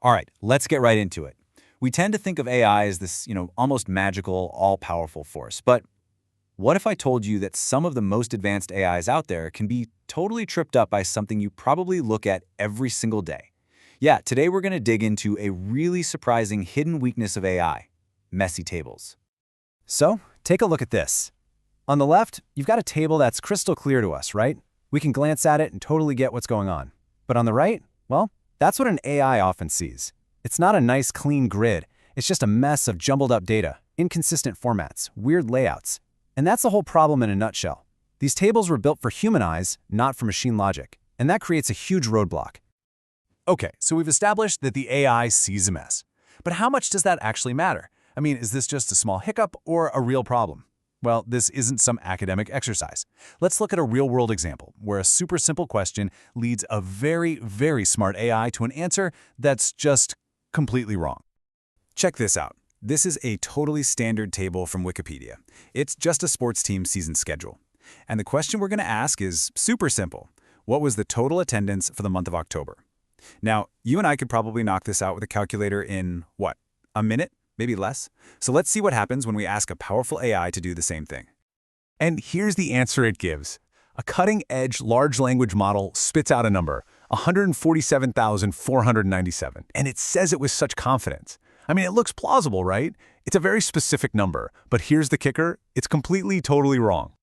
All right, let's get right into it. We tend to think of AI as this, almost magical, all-powerful force. But what if I told you that some of the most advanced AIs out there can be totally tripped up by something you probably look at every single day? Yeah, today we're going to dig into a really surprising hidden weakness of AI, messy tables. So, take a look at this. On the left, you've got a table that's crystal clear to us, right? We can glance at it and totally get what's going on. But on the right, well, that's what an AI often sees. It's not a nice, clean grid. It's just a mess of jumbled up data, inconsistent formats, weird layouts. And that's the whole problem in a nutshell. These tables were built for human eyes, not for machine logic. And that creates a huge roadblock. Okay, so we've established that the AI sees a mess. But how much does that actually matter? I mean, is this just a small hiccup or a real problem? Well, this isn't some academic exercise. Let's look at a real-world example where a super simple question leads a very, very smart AI to an answer that's just completely wrong. Check this out. This is a totally standard table from Wikipedia. It's just a sports team season schedule. And the question we're going to ask is super simple. What was the total attendance for the month of October? Now, you and I could probably knock this out with a calculator in, what, a minute? Maybe less. So let's see what happens when we ask a powerful AI to do the same thing. And here's the answer it gives. A cutting-edge large language model spits out a number, 147,497, and it says it with such confidence. I mean, it looks plausible, right? It's a very specific number, but here's the kicker. It's completely, totally wrong.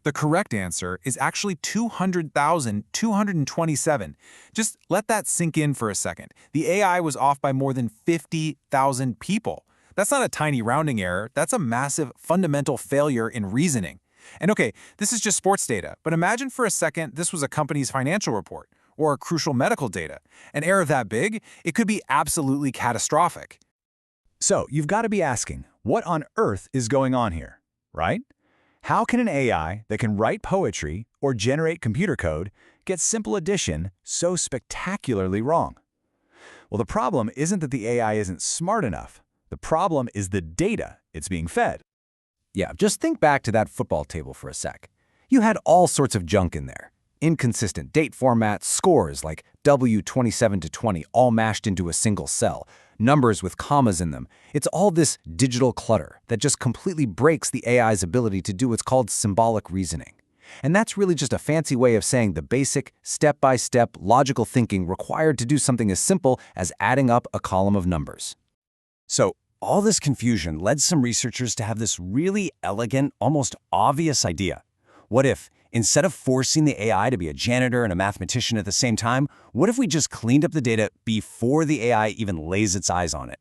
The correct answer is actually 200,227. Just let that sink in for a second. The AI was off by more than 50,000 people. That's not a tiny rounding error. That's a massive fundamental failure in reasoning. And okay, this is just sports data, but imagine for a second this was a company's financial report or crucial medical data. An error that big, it could be absolutely catastrophic. So, you've got to be asking, what on earth is going on here, right? How can an AI that can write poetry or generate computer code get simple addition so spectacularly wrong? Well, the problem isn't that the AI isn't smart enough. The problem is the data it's being fed. Yeah, just think back to that football table for a sec. You had all sorts of junk in there. Inconsistent date formats, scores like W27-20 all mashed into a single cell, numbers with commas in them. It's all this digital clutter that just completely breaks the AI's ability to do what's called symbolic reasoning. And that's really just a fancy way of saying the basic, step-by-step, logical thinking required to do something as simple as adding up a column of numbers. So, all this confusion led some researchers to have this really elegant, almost obvious idea. What if, instead of forcing the AI to be a janitor and a mathematician at the same time, what if we just cleaned up the data before the AI even lays its eyes on it?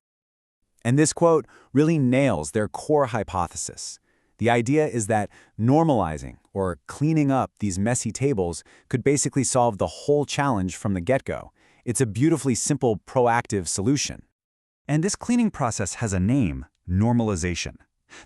And this quote really nails their core hypothesis. The idea is that normalizing, or cleaning up these messy tables, could basically solve the whole challenge from the get-go. It's a beautifully simple, proactive solution. And this cleaning process has a name, normalization.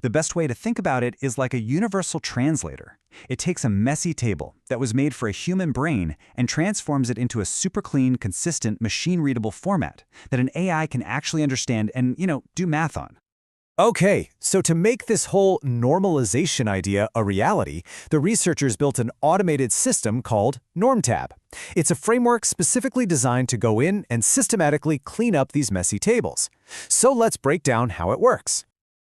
The best way to think about it is like a universal translator. It takes a messy table that was made for a human brain and transforms it into a super clean, consistent, machine-readable format that an AI can actually understand and, do math on. Okay, so to make this whole normalization idea a reality, the researchers built an automated system called NormTab. It's a framework specifically designed to go in and systematically clean up these messy tables. So let's break down how it works.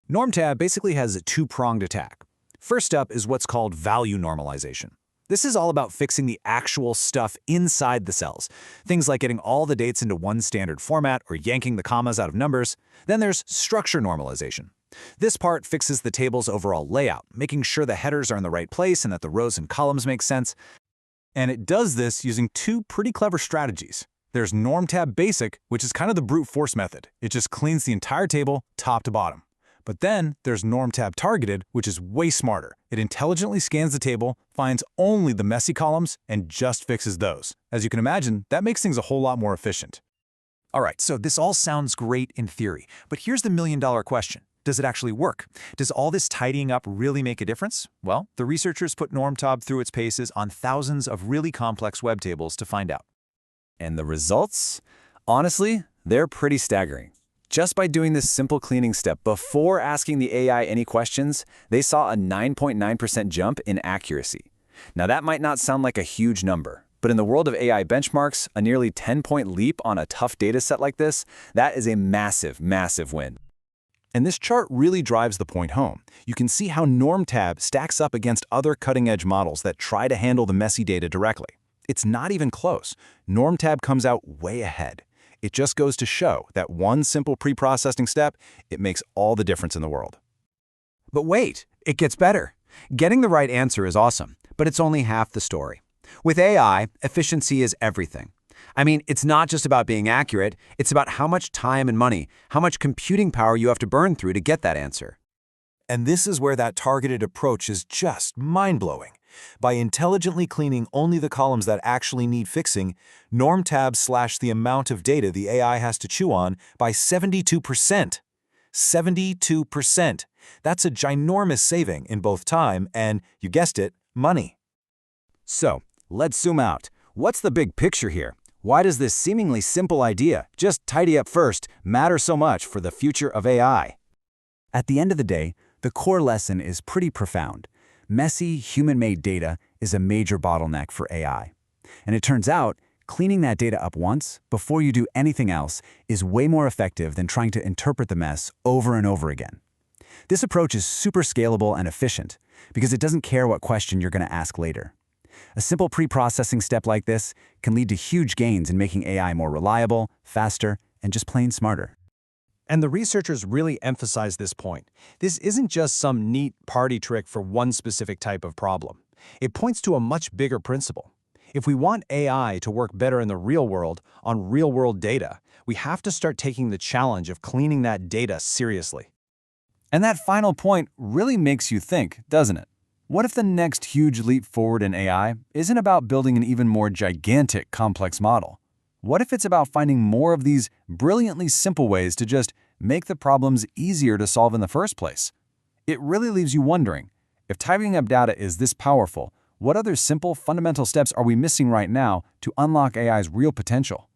NormTab basically has a two-pronged attack. First up is what's called value normalization. This is all about fixing the actual stuff inside the cells. Things like getting all the dates into one standard format or yanking the commas out of numbers. Then there's structure normalization. This part fixes the table's overall layout, making sure the headers are in the right place and that the rows and columns make sense. And it does this using two pretty clever strategies. There's NormTab Basic, which is kind of the brute force method. It just cleans the entire table top to bottom. But then there's NormTab Targeted, which is way smarter. It intelligently scans the table, finds only the messy columns, and just fixes those. As you can imagine, that makes things a whole lot more efficient. All right, so this all sounds great in theory, but here's the million-dollar question. Does it actually work? Does all this tidying up really make a difference? Well, the researchers put NormTab through its paces on thousands of really complex web tables to find out. And the results? Honestly, they're pretty staggering. Just by doing this simple cleaning step before asking the AI any questions, they saw a 9.9% jump in accuracy. Now that might not sound like a huge number, But in the world of AI benchmarks, a nearly 10-point leap on a tough data set like this, that is a massive, massive win. And this chart really drives the point home. You can see how NormTab stacks up against other cutting-edge models that try to handle the messy data directly. It's not even close. NormTab comes out way ahead. It just goes to show that one simple pre-processing step, it makes all the difference in the world. But wait, it gets better. Getting the right answer is awesome, but it's only half the story. With AI, efficiency is everything. I mean, it's not just about being accurate, it's about how much time and money, how much computing power you have to burn through to get that answer. And this is where that targeted approach is just mind-blowing. By intelligently cleaning only the columns that actually need fixing, NormTab slashed the amount of data the AI has to chew on by 72%. 72%. That's a ginormous saving in both time and, you guessed it, money. So, let's zoom out. What's the big picture here? Why does this seemingly simple idea, just tidy up first, matter so much for the future of AI? At the end of the day, the core lesson is pretty profound. Messy, human-made data is a major bottleneck for AI. And it turns out, cleaning that data up once, before you do anything else, is way more effective than trying to interpret the mess over and over again. This approach is super scalable and efficient, because it doesn't care what question you're going to ask later. A simple pre-processing step like this can lead to huge gains in making AI more reliable, faster, and just plain smarter. And the researchers really emphasize this point. This isn't just some neat party trick for one specific type of problem. It points to a much bigger principle. If we want AI to work better in the real world, on real-world data, we have to start taking the challenge of cleaning that data seriously. And that final point really makes you think, doesn't it? What if the next huge leap forward in AI isn't about building an even more gigantic, complex model? What if it's about finding more of these brilliantly simple ways to just make the problems easier to solve in the first place? It really leaves you wondering, if tidying up data is this powerful, what other simple, fundamental steps are we missing right now to unlock AI's real potential?